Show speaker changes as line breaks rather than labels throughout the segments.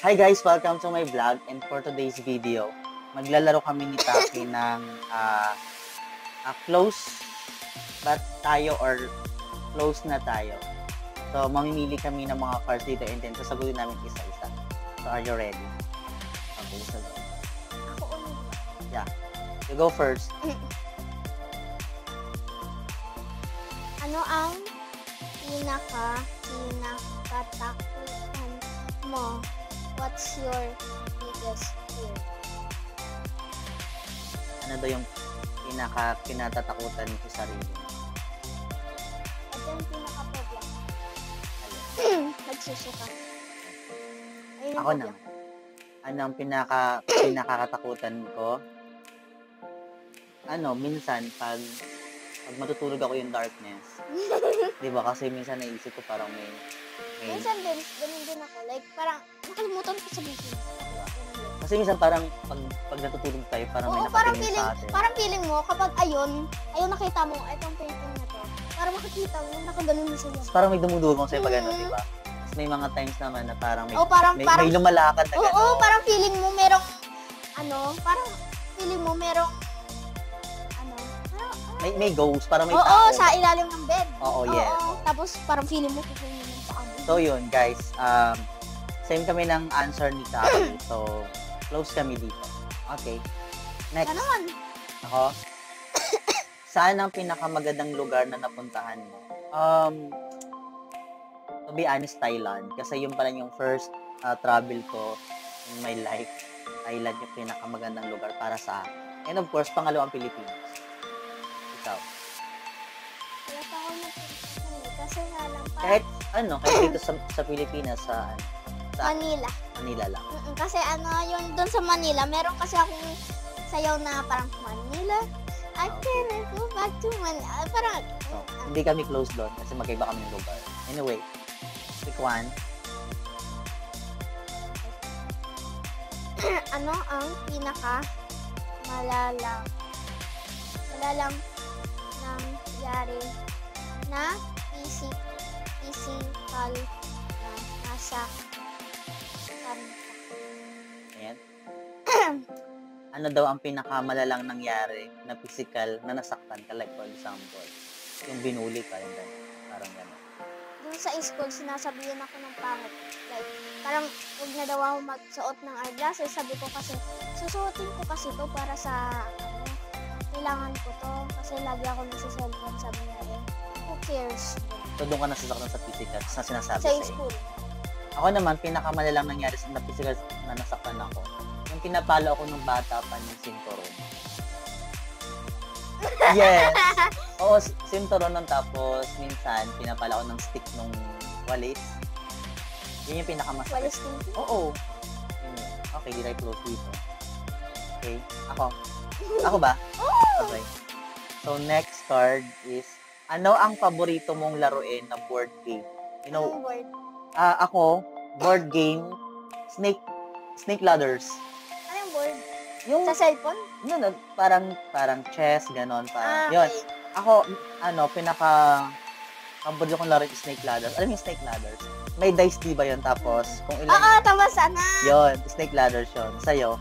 Hi guys! Welcome to my vlog, and for today's video, maglalaro kami ni Taki ng close ba tayo or close na tayo. So, mamimili kami ng mga cards dito and then sasagutin namin isa-isa. So, are you ready? Okay, so go.
Ako ulit.
Yeah. You go first.
Ano ang pinakatakutan mo? What's your biggest fear?
Ano daw yung pinatatakutan mo sa sarili mo?
At yung pinaka-problem? Nagsusuka. Ayun
Ako naman. Ano ang pinakakatakutan ko? Minsan pag matutulog ako yung darkness. 'Di ba? Kasi minsan naisip ko parang may
Minsan din, ganun din ako. Like, parang nakalimutan ko sabihin.
Kasi minsan parang pag natutulog tayo, parang may nakatingin sa atin.
Parang feeling mo, kapag ayun nakita mo, itong painting na to, parang makikita mo, nakaganon mo sila.
Parang may dumudugong sa'yo pag di ba? Tapos may mga times naman na parang may lumalakad na gano'n.
Oo, parang feeling mo merong, parang feeling mo merong,
may ghost, parang may
tao.
Oo,
sa ilalim ng bed.
Oo, yes.
Tapos parang feeling mo kukunin mo sa amin.
So yun, guys. Same kami ng answer ni Taki. So, close kami dito. Okay. Next.
Ano naman?
Ako? Saan ang pinakamagandang lugar na napuntahan mo? To be honest, Thailand. Kasi yun pala yung first travel ko in my life. Thailand yung pinakamagandang lugar para sa akin. And of course, pangalawang Pilipinas. Ikaw?
Wala pa ako napuntahan kasi nga lang
Kahit dito sa Pilipinas, sa
Manila.
Manila lang.
Kasi yun doon sa Manila, meron kasi akong sayaw na parang Manila. I can't go back to Manila. Parang,
Hindi kami close doon kasi magkaiba kami ng lugar. Anyway, pick one.
Ano ang malalang nangyari na physical na nasa
Ayan. Ano daw ang pinakamalalang nangyari na physical na nasaktan ka? Like for example, yung binuli ka, yung gano'n. Parang gano'n.
Doon sa school, sinasabihan ako ng pangit. Like, parang huwag na daw ako magsuot ng eyeglasses. Sabi ko kasi, susuotin ko kasi to para sa, kailangan ko to. Kasi lagi ako nasa-cellphone, sabi niya rin. Who cares?
So doon ka nasasaktan sa physical, sa sinasabi
Sa
sa'yo.
school.
Ako naman, pinakamalalang nangyari sa physical na nasaktan ako. Yung pinapalo ako nung bata pa ng sinturon. Yes! Oo, sinturon nun, tapos minsan, pinapalo ako ng stick nung walis. Yun yung pinakamasakit.
Walis din.
Oo. Yun yun. Okay, did I close dito? Okay, ako. Ako ba? Okay. So, next card is, ano ang paborito mong laruin na board game? You know,
Anong word?
ako, board game, snake ladders.
Anong word?
Yung,
Sa cellphone?
parang chess, ganon, parang,
Okay.
yun. Ako, paborito kong laruin is snake ladders. Alam mo yung snake ladders? May dice, di ba yun? Tapos, kung ilan,
Oo, tama sana.
yun, snake ladders yun. Sa'yo,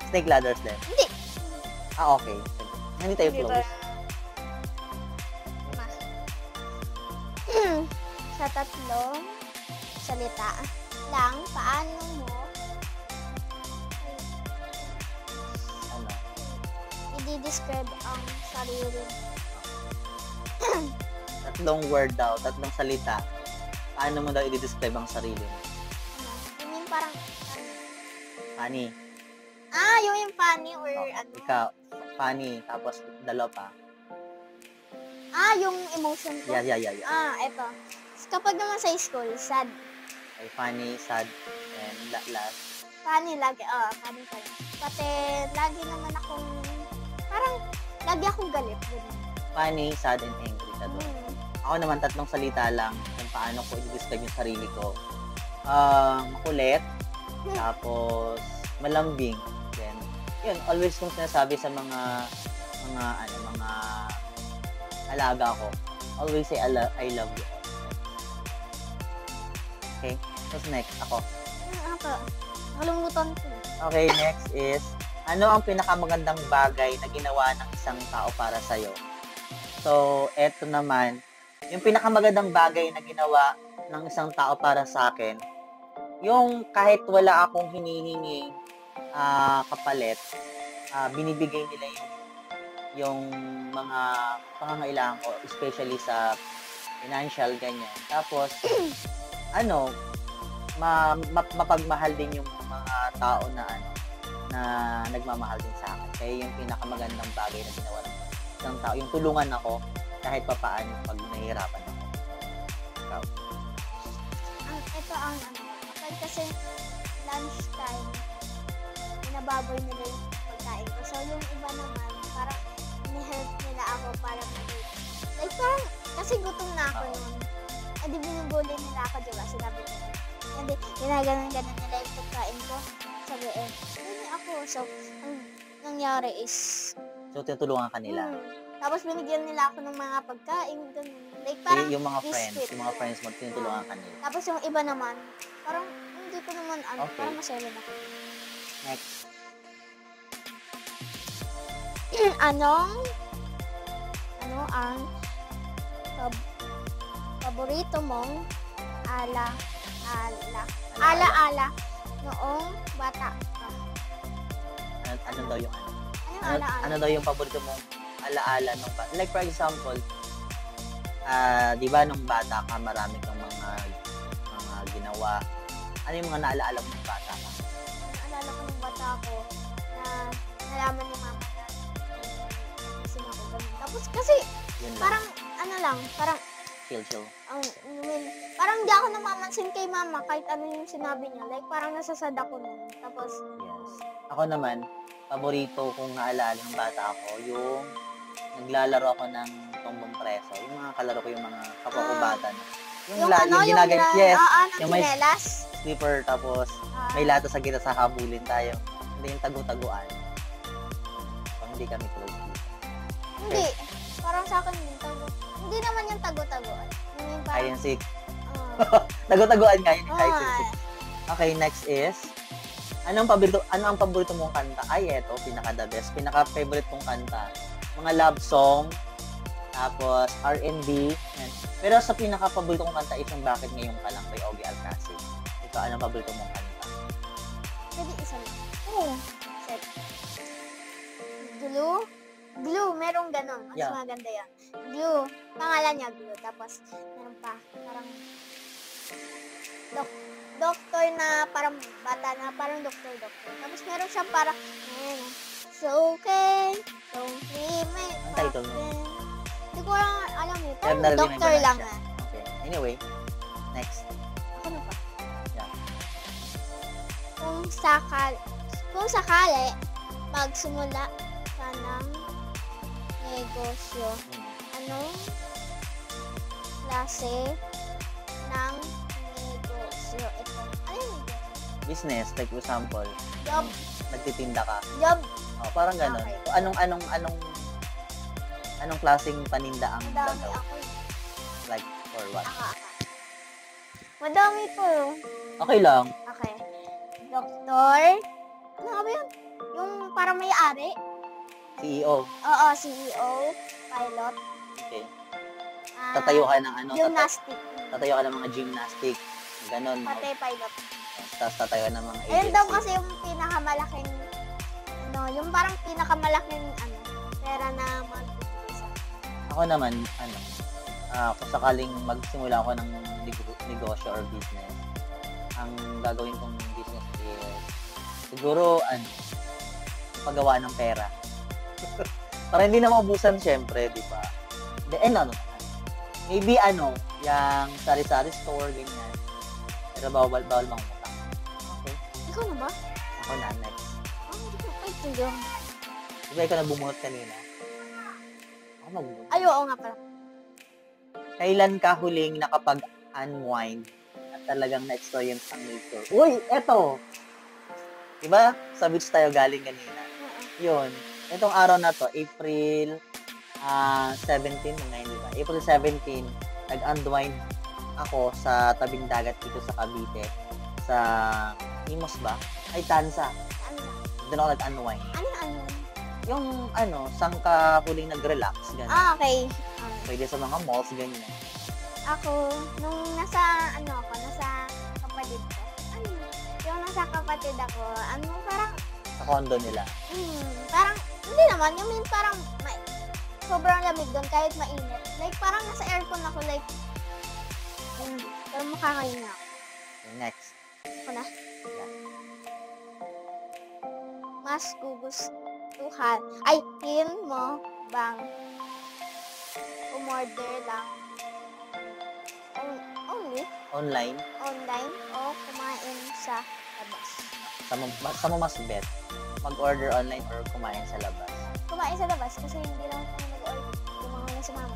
snake ladders din.
Hindi.
Okay. Hindi tayo close.
Sa tatlong salita lang, paano mo
Ano?
i-describe ang sarili mo?
Tatlong word daw, tatlong salita. Paano mo daw i-describe ang sarili mo?
Yun yung parang,
Funny.
yung funny or
Ikaw, funny, tapos dalawa pa.
yung emotion ko.
Yeah.
Eto. Kapag naman sa school, sad.
Okay, funny, sad, and last.
Funny lagi, funny pa rin. Pati, lagi naman akong, parang, lagi akong galit. Ganun.
Funny, sad, and angry ka doon. Ako naman, tatlong salita lang kung paano ko i-describe yung sarili ko. Makulit, tapos malambing. Then, yun, always kong sinasabi sa mga alaga ko. Always say, I love you. Okay? Tapos next, ako.
Ako, nakalimutan ko.
Okay, next is, ano ang pinakamagandang bagay na ginawa ng isang tao para sa'yo? So, eto naman, yung pinakamagandang bagay na ginawa ng isang tao para sa akin, yung kahit wala akong hinihingi kapalit, binibigay nila yung mga pangangailangan ko, especially sa financial, ganyan. Tapos, ano, mapagmahal din yung mga tao na nagmamahal din sa akin. Kaya yung pinakamagandang bagay na ginawa ng isang tao, yung tulungan ako kahit papaano pag nahihirapan ako. Ikaw.
Ito ang kasi lunchtime, binababoy nila yung pagkain ko. So, yung iba naman, parang ni-help nila ako para mag-eat. Like, parang, kasi gutom na ako noon. E di binubuli nila ako, diba? Sinabi nila. Hindi, ginaganon-ganon nila yung pagkain ko. Sabi, hindi ako. So, ang nangyari is...
So, tinutulungan ka nila?
Tapos, binigyan nila ako ng mga pagkain, ganun. Like, parang
yung mga friends mo, tinutulungan ka nila.
Tapos, yung iba naman, parang, hindi ko naman,
okay.
Parang masaya ako.
Next.
Ano ang paborito mong ala-ala noong bata ka?
Ano daw yung ano?
Ala-ala?
Ano daw yung paborito mong ala-ala nung bata? Like for example, di ba nung bata ka, marami kang mga ginawa. Ano yung mga naalaala mo nung bata ka?
Naalala ko nung bata ko na nalaman ni mama na ako ganun. Tapos kasi parang parang
chill.
Parang di ako namamansin kay mama kahit ano yung sinabi niya. Like parang nasasad ako nun. Tapos
yes. Ako naman, paborito kong naalala ng bata ako, yung naglalaro ako ng tombong preso. Yung mga kalaro ko yung mga kapwa ko bata na. Yung may slipper, tapos may lata sa gitna sa habulin tayo. Hindi yung tagu-taguan. Pag hindi kami close dito.
Hindi. Parang sa akin yung hindi naman yung tagu-taguan. Yung parang...
Hide and seek. Tagu-taguan nga yun yung hide and seek. Okay, next is, ano ang paborito mong kanta? Ay, eto, pinaka-the best. Pinaka-favorite kong kanta. Mga love song, tapos R&B. Yan. Pero sa pinaka-paborito kong kanta is yung Bakit Ngayon Ka Lang by Ogie Alcacid. Ikaw, anong paborito mong kanta?
Pwede isa lang. Set. Glue, merong ganon. Mas maganda yan. Glue. Pangalan niya, Glue. Tapos, meron pa. Parang, doktor na parang bata na parang doktor. Tapos, meron siyang parang, so okay, don't leave me.
Ang title mo?
Hindi ko lang alam eh. Parang doktor lang eh.
Okay. Anyway, next.
Ako na pa.
Yeah.
Kung sakali, magsimula ka ng negosyo, anong klase ng negosyo ito? Ano yung negosyo?
Business, like for example.
Job.
Nagtitinda ka.
Job.
Oh, parang ganun.
Okay.
So, anong klaseng paninda ang
Madami
gagawin?
ako.
Like, for what?
Madami po.
Okay lang.
Okay. Doktor. Ano nga ba yun? Yung parang may-ari.
CEO.
Oo, CEO. Pilot.
Okay. Tatayo ka ng ano?
Gymnastic.
Tatayo ka ng mga gymnastic. Ganon.
Pati pilot.
Tapos tatayo ka ng mga agency.
Ayun daw kasi yung pinakamalaking, yung parang pinakamalaking, pera na mag-umpisa.
Ako naman, kung sakaling magsimula ako ng negosyo or business, ang gagawin kong business is, siguro, paggawa ng pera. Para hindi na maubusan, syempre, di ba? Maybe, yung sari-sari store, ganyan. Pero bawal mangutang. Okay.
Ikaw na ba?
Ako na, next.
Hindi ko kayo.
Di ba ikaw nabungot kanina? Ako magbungot.
Ay, oo nga pala.
Kailan ka huling nakapag-unwind at talagang na-experience ang nature? Uy, eto! Diba? Sa beach tayo galing kanina. Yun. Itong araw na to, April 17, diba? April 17, nag-unwind ako sa tabing dagat dito sa Cavite Sa Imos ba? Ay, Tansa.
Ano?
Doon ako nag-unwind.
Ano?
Yung saan ka huling nag-relax, gano'n.
Okay.
Pwede sa mga malls, ganyan.
Ako, nung nasa kapatid ko. Yung nasa kapatid ako, parang,
Sa condo nila.
parang, hindi naman, parang, sobrang lamig doon, kahit mainit. Like, parang nasa aircon ako, like, pero makakahinga ako.
Okay, next.
Ako na.
Yeah.
Mas gugustuhan. Ay, hin mo bang umorder lang only
Online.
online o kumain sa labas?
Sa mo mas bet? Mag-order online or kumain sa labas?
Kumain sa labas kasi hindi lang kami nag-order. Yung mga na si mama.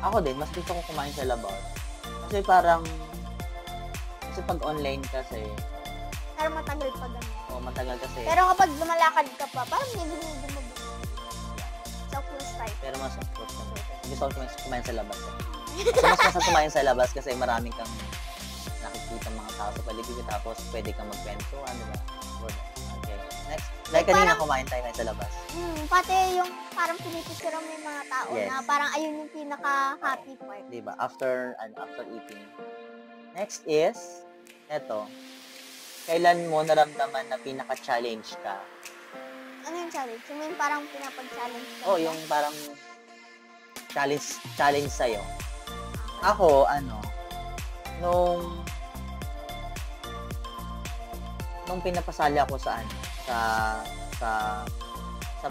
Ako din, mas gusto ko kumain sa labas. Kasi pag online kasi,
Pero matagal pa ganun.
matagal kasi.
Pero kapag lumalakad ka pa, parang hindi mo sa close type.
Pero mas gusto ko kumain sa labas. Mas masarap kumain sa labas kasi maraming kang nakikita mga tao sa paligid tapos pwede kang magkwentuhan, di ba? Good. Okay. Next. Like kanina kumain tayo sa labas.
Pati yung parang pinipicture mo yung mga tao
Yes.
na parang ayun yung pinaka-happy part.
Di ba? After eating. Next is, eto. Kailan mo naramdaman na pinaka-challenge ka?
Ano yung challenge? Yung parang pinapag-challenge ka?
Oh, yung parang challenge sa'yo. Ako, nung pinapasali ako sa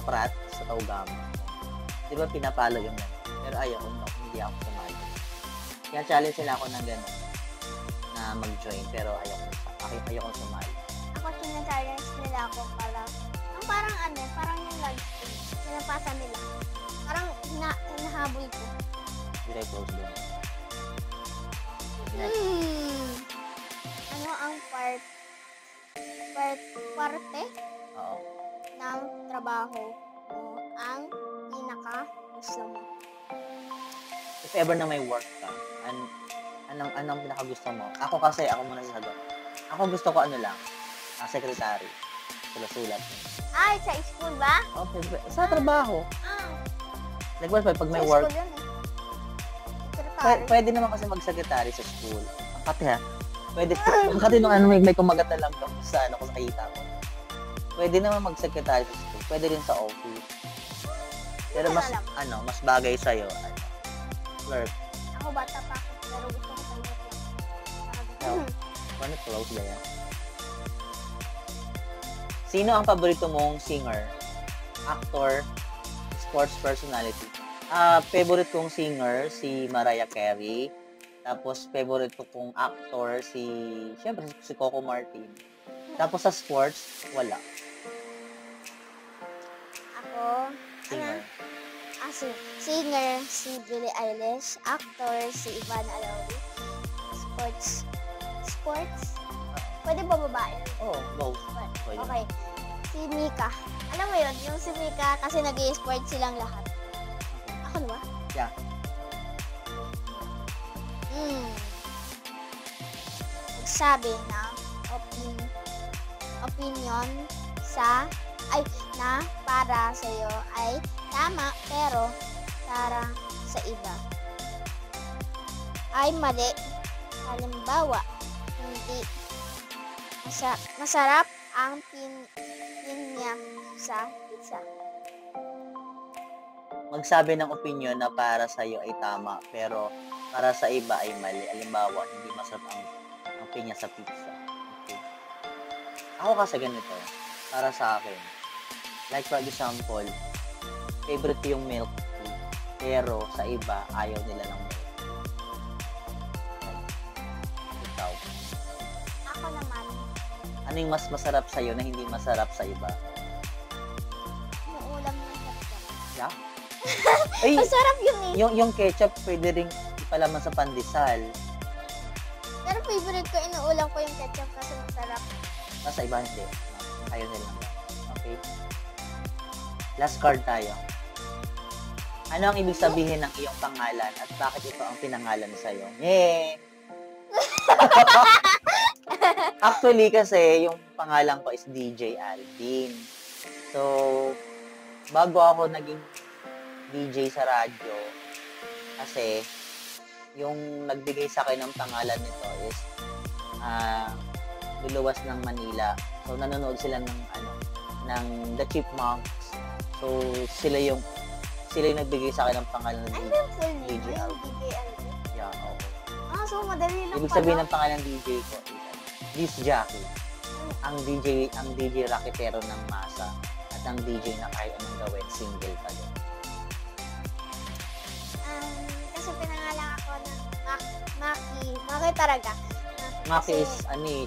Prat, sa Taugama. Di ba pinapalo yung pero ayaw ko, hindi ako sumali. Kaya challenge sila ako ng gano'n na mag-join, pero ayaw ko sumali.
Ako, challenge nila ako parang yung lunch thing. Pinapasa nila. Parang hinahabol ko.
Did I close doon?
Ano ang parte
Oo.
ng trabaho mo ang pinaka-gusto mo?
If ever na may work ka, anong pinakagusto mo? Ako muna sasagot. Ako gusto ko secretary. Sulat-sulat.
Ay, sa school ba?
Okay, sa trabaho. Like, pag may
Sa
work,
school yun eh. Secretary.
pwede naman kasi mag-secretary sa school. Pati kasi nung may kumagat na lang kung kung nakita ko. Pwede naman mag-secretary sa school. Pwede rin sa office. Pero mas, mas bagay sa'yo, clerk.
Ako bata pa ako, pero gusto ko tayo lang.
No. Paano close ba yan? Sino ang paborito mong singer? Actor? Sports personality? Favorite kong singer, si Mariah Carey. Tapos, favorite kong actor, siyempre, si Coco Martin. Tapos, sa sports, wala.
Ako,
Singer.
Singer, si Billie Eilish. Actor, si Ivan Alawi. Sports? Pwede ba babae?
Oh, both. Pwede.
Okay. Si Mika. Alam mo yun, yung si Mika kasi nag-i-sport silang lahat. Ako na ba?
Yeah.
Magsabi ng opinion na para sa'yo ay tama pero para sa iba ay mali. Halimbawa, hindi masarap ang pinya sa pizza.
Magsabi ng opinion na para sa'yo ay tama, pero para sa iba ay mali. Halimbawa, hindi masarap ang pinya sa pizza. Okay. Ako kasi ganito, para sa akin. Like for example, favorite ko yung milk tea, pero sa iba, ayaw nila ng milk. Ikaw.
Ako naman,
Ano yung mas masarap sa'yo na hindi masarap sa iba?
yung ulam ng ketchup.
Yeah? Ay,
Masarap yun eh.
yung ketchup pwede rin ipalaman sa pandesal.
Pero favorite ko, inuulam ko yung ketchup kasi masarap.
Sa iba hindi. Ayaw nila. Okay? Last card tayo. Ano ang ibig sabihin ng iyong pangalan at bakit ito ang pinangalan sa'yo? Yay! Actually, kasi yung pangalan ko is DJ Alvin. So, bago ako naging DJ sa radyo, kasi yung nagbigay sa akin ng pangalan nito is luluwas ng Manila. So, nanonood sila ng The Chipmunks. So, sila yung nagbigay sa akin ng pangalan ng
Ano yung full name?
DJ
Ay,
Alvin.
DJ Alvin.
Yeah, oo.
So madali lang
Ibig
pala.
sabihin ng pangalan ng DJ ko, Disc Jockey. Ang DJ raketero ng masa at ang DJ na kahit anong gawin, single pa din.
Kasi pinangalan ako ng Maki. Maki talaga.
Maki is,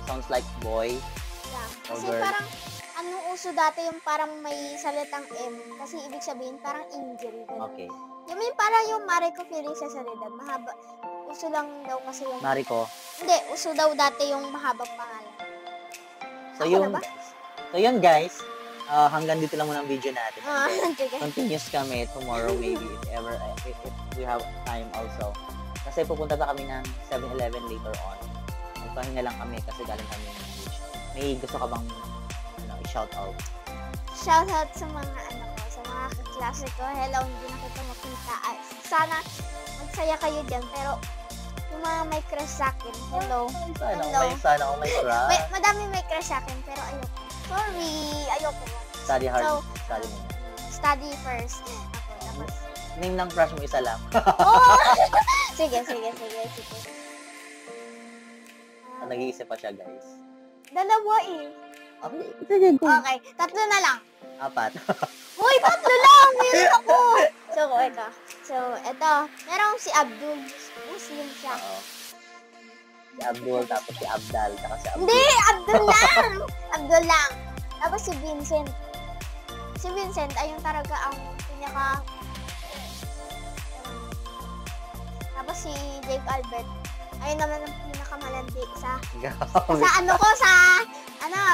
sounds like boy.
Yeah.
or
Kasi
girl.
parang, anong uso dati yung parang may salitang M. Kasi ibig sabihin parang angel. Ganun.
Okay.
Yung parang yung Mariko feeling sa salita. Mahaba. Uso lang daw kasi yung...
Mariko.
Hindi, uso daw dati yung mahabang pangalan.
So,
Ako na ba?
yun guys. Hanggang dito lang muna ang video natin.
Sige.
Continuous kami tomorrow maybe if we have time also. Kasi pupunta pa kami ng 7-Eleven later on. Magpahinga lang kami kasi galing kami ng beach. May gusto ka bang i-shout out?
Shoutout sa mga sa mga kaklase ko. Hello, hindi na kita makita. Sana magsaya kayo dyan. Pero yung mga may crush sa akin, hello.
Sana ako may crush.
Madami may crush sa akin, pero ayoko. Sorry, ayoko.
Study hard.
So,
Study mo.
Study first. Ako, tapos.
Name ng crush mo isa lang.
Oh! sige.
Nag-iisip pa siya, guys.
Dalawa eh.
Okay, sige, go.
Okay, tatlo na lang.
4.
Hoy, tatlo lang! Meron ako! So, eto. Merong si Abdul. Muslim siya.
Oo. Si Abdul, tapos si Abdal, tapos si Abdul.
Hindi! Abdul lang! Abdul lang. Tapos si Vincent. Si Vincent ay yung talaga ang pinaka... Tapos si Jake Albert. Ayun naman ang pinakamalandi sa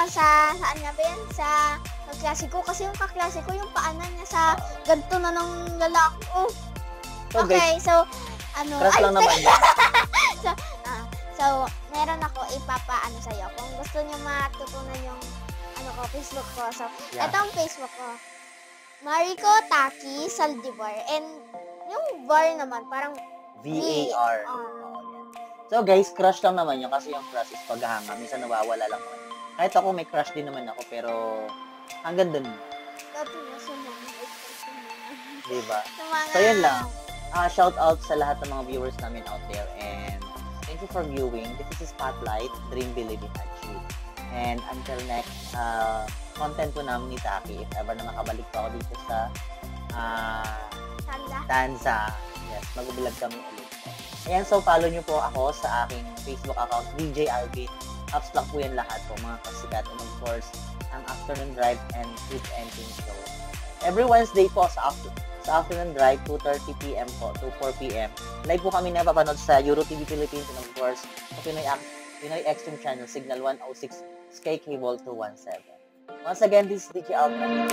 saan nga ba yan? Sa kaklasiko. Kasi yung kaklasiko, yung paanan niya sa ganito na ng lalaki. Oh. Okay, so,
crush lang naman yan.
So, meron ako ipapaano sa'yo. Kung gusto niyo matutunan yung Facebook ko. So,
Yeah.
ito ang Facebook ko. Mariko Taki Saldivar. And yung bar naman, parang
VAR. Oo, yan. So guys, crush lang naman yun kasi yung crush is paghahanga. Minsan nawawala lang naman. Kahit ako may crush din naman ako pero hanggang dun.
dati na sa mga
Diba?
sa mga...
So yun lang. Shout out sa lahat ng mga viewers namin out there and thank you for viewing. This is Spotlight, Dream, Believe in Achieve. And until next content po namin ni Taki, if ever na makabalik pa ako dito sa Tanza. Yes, mag-vlog kami ulit. Ayan, so follow nyo po ako sa aking Facebook account, DJ Alvin. Caps lock po yan lahat po, mga kasikat. And of course, ang Afternoon Drive and Food and Team Show. Every Wednesday po sa Afternoon Drive, 2:30 p.m. po, to 4 p.m. Live po kami napapanood sa EuroTV Philippines and of course, sa Pinoy Extreme Channel, Signal 106, Sky Cable 217. Once again, this is DJ Alvin.